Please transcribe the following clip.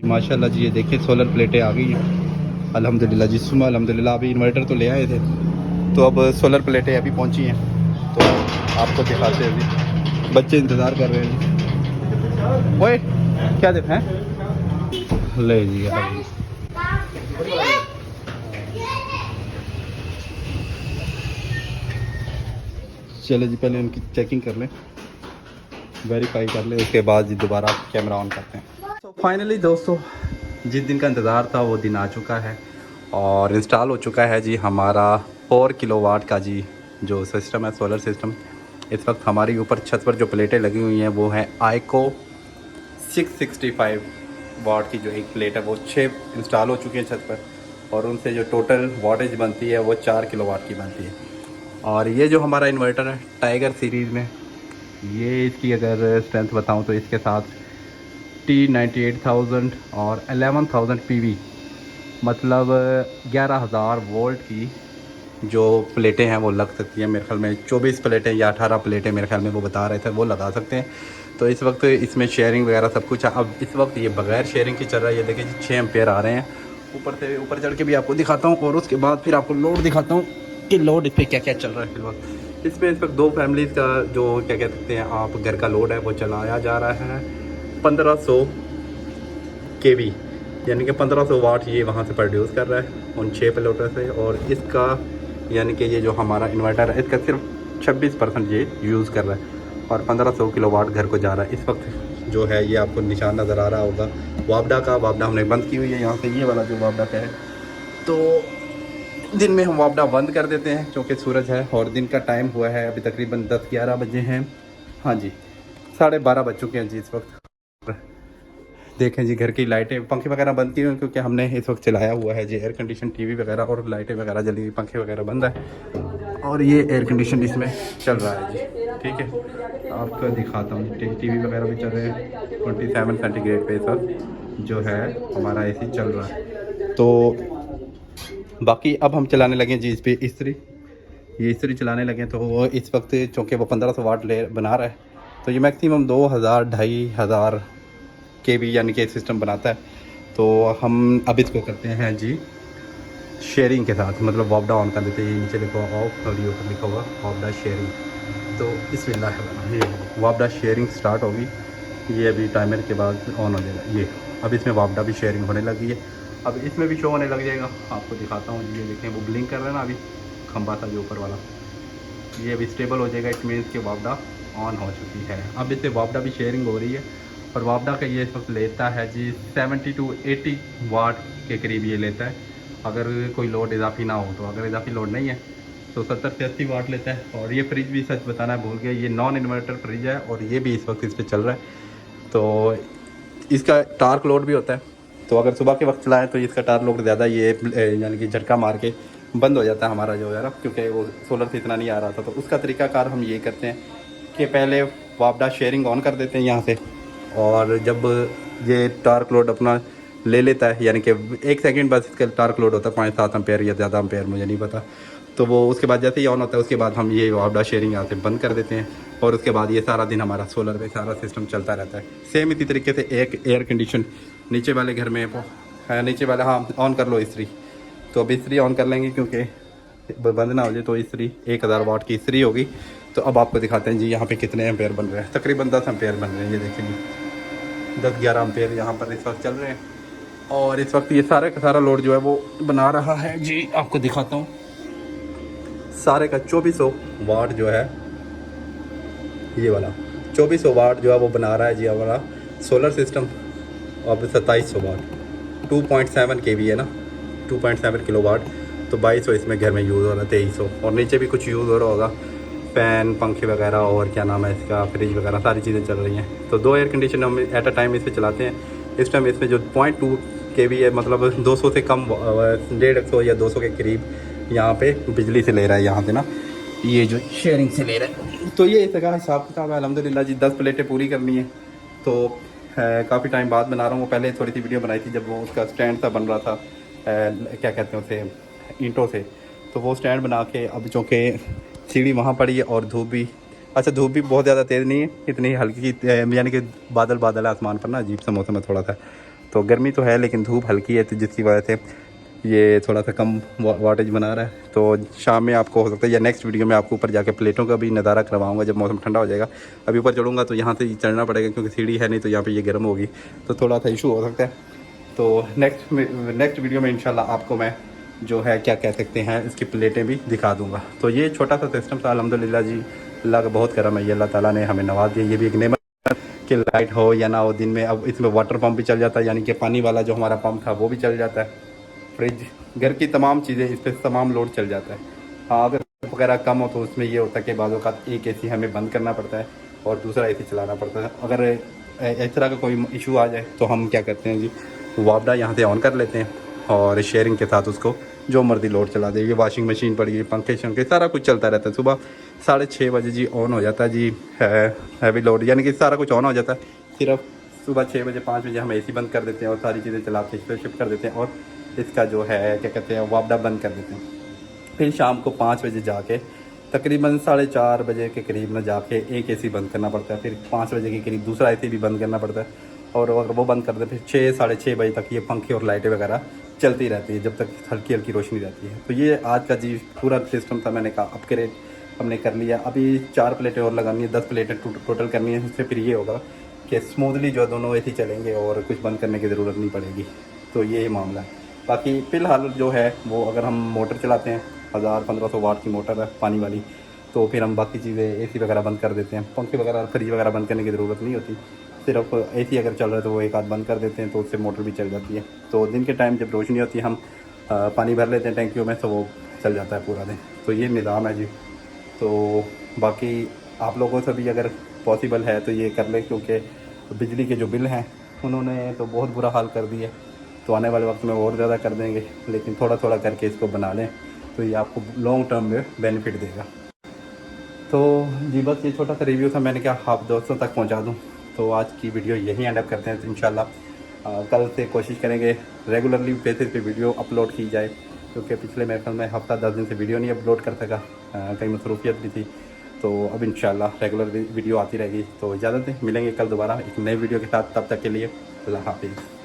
माशाल्लाह जी, ये देखिए सोलर प्लेटें आ गई हैं अल्हम्दुलिल्लाह जी। सुबह अल्हम्दुलिल्लाह अभी इन्वर्टर तो ले आए थे, तो अब सोलर प्लेटें अभी पहुंची हैं, तो आपको दिखाते हैं। अभी बच्चे इंतज़ार कर रहे हैं जी। ओए क्या देख हैं, ले जी अभी। चलो जी, पहले उनकी चेकिंग कर लें, वेरीफाई कर लें, उसके बाद जी दोबारा कैमरा ऑन करते हैं। तो फाइनली दोस्तों, जिस दिन का इंतज़ार था वो दिन आ चुका है और इंस्टॉल हो चुका है जी हमारा 4 किलोवाट का जी जो सिस्टम है, सोलर सिस्टम। इस वक्त हमारी ऊपर छत पर जो प्लेटें लगी हुई हैं वो हैं आइको 665 वाट की जो एक प्लेट है, वो 6 इंस्टॉल हो चुकी है छत पर, और उनसे जो टोटल वाटेज बनती है वो 4 किलोवाट की बनती है। और ये जो हमारा इन्वर्टर है टाइगर सीरीज़ में, ये इसकी अगर स्ट्रेंथ बताऊं तो इसके साथ T98,000 और 11,000 PV, मतलब 11,000 वोल्ट की जो प्लेटें हैं वो लग सकती हैं। मेरे ख्याल में 24 प्लेटें या 18 प्लेटें मेरे ख्याल में वो बता रहे थे, वो लगा सकते हैं। तो इस वक्त इसमें शेयरिंग वगैरह सब कुछ है। अब इस वक्त ये बगैर शेयरिंग की चल रहा है। ये देखिए जी 6 एम्पेयर आ रहे हैं। ऊपर से ऊपर चढ़ के भी आपको दिखाता हूँ, और उसके बाद फिर आपको लोड दिखाता हूँ कि लोड इस पर क्या क्या चल रहा है फिर वक्त। इसमें इस वक्त 2 फैमिलीज़ का जो क्या कह सकते हैं आप घर का लोड है वो चलाया जा रहा है 1500 kV, यानी कि 1500 वाट ये वहाँ से प्रोड्यूस कर रहा है उन 6 प्लेटों से। और इसका यानी कि ये जो हमारा इन्वर्टर है इसका सिर्फ 26% ये यूज़ कर रहा है, और 1500 किलोवाट घर को जा रहा है। इस वक्त जो है ये आपको निशान नज़र आ रहा होगा वापडा का। वापडा हमने बंद की हुई है यहाँ से, ये वाला जो वापडा का है। तो दिन में हम वापडा बंद कर देते हैं क्योंकि सूरज है, और दिन का टाइम हुआ है अभी तकरीबन 10-11 बजे हैं। हाँ जी, 12:30 बज चुके हैं जी इस वक्त। देखें जी घर की लाइटें पंखे वगैरह बंद की हुई हैं क्योंकि हमने इस वक्त चलाया हुआ है जी एयर कंडीशन, टीवी वगैरह, और लाइटें वगैरह जली हुई, पंखे वगैरह बंद है, और ये एयर कंडीशन इसमें चल रहा है जी। ठीक है, आपको दिखाता हूँ टीवी वगैरह भी चल रहे हैं 27 सेंटीग्रेड पे इस वक्त जो है हमारा एसी चल रहा है। तो बाकी अब हम चलाने लगे जी इस पर इस्त्री, ये इस्त्री चलाने लगे। तो इस वक्त चूँकि वो 1500 वाट ले बना रहा है, तो ये मैक्सिमम 2000-2500 kV यानी कि सिस्टम बनाता है। तो हम अब इसको करते हैं जी शेयरिंग के साथ, मतलब वापडा ऑन कर देते हैं। ये नीचे लिखा हुआ ऑफ, और ये ऊपर लिखा हुआ वापडा शेयरिंग। तो बिस्मिल्लाह, ये वापडा शेयरिंग स्टार्ट होगी। ये अभी टाइमर के बाद ऑन हो जाएगा। ये अब इसमें वापडा भी शेयरिंग होने लगी है, अब इसमें भी शो होने लग जाएगा। आपको दिखाता हूँ, ये देखें वो ब्लिंक कर रहा है ना, अभी खंबा था जो ऊपर वाला, ये अभी स्टेबल हो जाएगा। इट मीन्स कि वापडा ऑन हो चुकी है। अब इससे वापडा भी शेयरिंग हो रही है, और वापडा का ये इस वक्त लेता है जी 70 to 80 वाट के करीब ये लेता है, अगर कोई लोड इजाफी ना हो। तो अगर इजाफी लोड नहीं है तो 70 से 80 वाट लेता है। और ये फ्रिज भी सच बताना भूल गया, ये नॉन इन्वर्टर फ्रिज है, और ये भी इस वक्त इस पर चल रहा है। तो इसका टार्क लोड भी होता है, तो अगर सुबह के वक्त चलाएं तो इसका टार्क लोड ज़्यादा ये यानी कि झटका मार के बंद हो जाता है हमारा जो है ना, क्योंकि वो सोलर से इतना नहीं आ रहा था। तो उसका तरीकाकार हम ये करते हैं कि पहले वापडा शेयरिंग ऑन कर देते हैं यहाँ से, और जब ये टार्क लोड अपना ले लेता है, यानी कि 1 सेकंड बस इसका टार्क लोड होता है 5-7 एम्पेयर या ज़्यादा एम्पेयर मुझे नहीं पता। तो वो उसके बाद जैसे ही ऑन होता है उसके बाद हम ये वापडा शेयरिंग यहाँ से बंद कर देते हैं, और उसके बाद ये सारा दिन हमारा सोलर पे सारा सिस्टम चलता रहता है। सेम इसी तरीके से एक एयर कंडीशन नीचे वाले घर में वो है, नीचे वाला, हाँ ऑन कर लो इस्त्री। तो अब इस्त्री ऑन कर लेंगे क्योंकि बंद ना हो जाए। तो इस्त्री 1000 वाट की इस्त्री होगी। तो अब आपको दिखाते हैं जी यहाँ पे कितने एम्पेयर बन रहे हैं। तकरीबन 10 एम्पेयर बन रहे हैं, ये देखेंगे 10-11 एम्पेयर यहाँ पर इस वक्त चल रहे हैं। और इस वक्त ये सारे का सारा लोड जो है वो बना रहा है जी, आपको दिखाता हूँ। सारे का 2400 वाट जो है, ये वाला 2400 वाट जो है वो बना रहा है जी हमारा सोलर सिस्टम। अब 2700 वाट 2.7 kV है ना, 2.7 किलोवाट। तो 2200 इसमें घर में यूज़ हो रहा है, 2300, और नीचे भी कुछ यूज़ हो रहा होगा, फ़ैन, पंखे वगैरह, और क्या नाम है इसका, फ्रिज वगैरह, सारी चीज़ें चल रही हैं। तो 2 एयर कंडीशन हम एट अ टाइम इस पर चलाते हैं। इस टाइम इसमें जो 0.2 kV है, मतलब 200 से कम, 150 या 200 के करीब यहाँ पे बिजली से ले रहा है, यहाँ से ना, ये जो शेयरिंग से ले रहा है। तो ये इसका हिसाब किताब है अल्हम्दुलिल्लाह जी। 10 प्लेटें पूरी करनी है, तो काफ़ी टाइम बाद बना रहा हूँ। वो पहले थोड़ी सी वीडियो बनाई थी जब वो उसका स्टैंड सा बन रहा था, क्या कहते हैं उसे, ईंटों से। तो वो स्टैंड बना के अब चूँकि सीढ़ी वहाँ पड़ी है, और धूप भी, अच्छा धूप भी बहुत ज़्यादा तेज़ नहीं है, इतनी हल्की, यानी कि बादल बादल है आसमान पर ना, अजीब सा मौसम है थोड़ा सा। तो गर्मी तो है लेकिन धूप हल्की है, तो जिसकी वजह से ये थोड़ा सा कम वाटेज बना रहा है। तो शाम में आपको हो सकता है या नेक्स्ट वीडियो में आपको ऊपर जाके प्लेटों का भी नज़ारा करवाऊंगा जब मौसम ठंडा हो जाएगा। अभी ऊपर चढ़ूँगा तो यहाँ से चढ़ना पड़ेगा क्योंकि सीढ़ी है नहीं, तो यहाँ पे ये गर्म होगी, तो थोड़ा सा इशू हो सकता है। तो नेक्स्ट वीडियो में इंशाल्लाह आपको मैं जो है क्या कह सकते हैं इसकी प्लेटें भी दिखा दूँगा। तो ये छोटा सा सिस्टम था, अल्हम्दुलिल्लाह जी, अल्लाह का बहुत करम है, ये अल्लाह ताला ने हमें नवाज दिया। ये भी एक नेमत कि लाइट हो या ना हो दिन में, अब इसमें वाटर पंप भी चल जाता है, यानी कि पानी वाला जो हमारा पंप था वो भी चल जाता है। फ्रिज, घर की तमाम चीज़ें, इस पर तमाम लोड चल जाता है। हाँ, अगर वगैरह कम हो तो उसमें ये होता है कि बाज़ औक़ात एक एसी हमें बंद करना पड़ता है और दूसरा एसी चलाना पड़ता है। अगर इस तरह का कोई इशू आ जाए तो हम क्या करते हैं जी, वापडा यहाँ से ऑन कर लेते हैं और शेयरिंग के साथ उसको जो मर्ज़ी लोड चला दे। ये वॉशिंग मशीन पड़ी है, पंखे शंखे सारा कुछ चलता रहता है। सुबह 6:30 बजे जी ऑन हो जाता है जी हैवी लोड, यानी कि सारा कुछ ऑन हो जाता है। सिर्फ सुबह 6 बजे 5 बजे हम एसी बंद कर देते हैं और सारी चीज़ें चला के शिफ्ट कर देते हैं और इसका जो है क्या कहते हैं वापडा बंद कर देते हैं। फिर शाम को 5 बजे जाके तकरीबन 4:30 बजे के करीब में जाके एक एसी बंद करना पड़ता है। फिर 5 बजे के करीब दूसरा एसी भी बंद करना पड़ता है और अगर वो बंद कर दे फिर 6 6:30 बजे तक ये पंखे और लाइटें वगैरह चलती रहती है जब तक हल्की हल्की रोशनी रहती है। तो ये आज का जी पूरा सिस्टम था, मैंने कहा अपग्रेड हमने कर लिया। अभी 4 प्लेटें और लगानी है, 10 प्लेटें टोटल करनी है। उससे फिर ये होगा कि स्मूथली जो दोनों एसी चलेंगे और कुछ बंद करने की ज़रूरत नहीं पड़ेगी। तो ये मामला है। बाकी फ़िलहाल जो है वो अगर हम मोटर चलाते हैं 1000-1500 वाट की मोटर है पानी वाली, तो फिर हम बाकी चीज़ें एसी वगैरह बंद कर देते हैं। पंखे वगैरह फ्रिज वगैरह बंद करने की ज़रूरत नहीं होती, सिर्फ एसी अगर चल रहा है तो वो एक आध बंद कर देते हैं, तो उससे मोटर भी चल जाती है। तो दिन के टाइम जब रोशनी होती है हम पानी भर लेते हैं टैंकियों में, तो वो चल जाता है पूरा दिन। तो ये निज़ाम है जी। तो बाकी आप लोगों से भी अगर पॉसिबल है तो ये कर लें, क्योंकि बिजली के जो बिल हैं उन्होंने तो बहुत बुरा हाल कर दिया। तो आने वाले वक्त में और ज़्यादा कर देंगे, लेकिन थोड़ा थोड़ा करके इसको बना लें तो ये आपको लॉन्ग टर्म में बेनिफिट देगा। तो जी बस ये छोटा सा रिव्यू था, मैंने कहा आप दोस्तों तक पहुंचा दूं। तो आज की वीडियो यहीं एंड अप करते हैं। तो इंशाल्लाह कल से कोशिश करेंगे रेगुलरली बेसिस पे वीडियो अपलोड की जाए, क्योंकि पिछले मेरे ख्याल में हफ्ता 10 दिन से वीडियो नहीं अपलोड कर सका, कहीं मसरूफियत भी थी। तो अब इंशाल्लाह रेगुलर वीडियो आती रहेगी। तो इजाज़त दें, मिलेंगे कल दोबारा एक नए वीडियो के साथ, तब तक के लिए अल्लाह हाफिज़।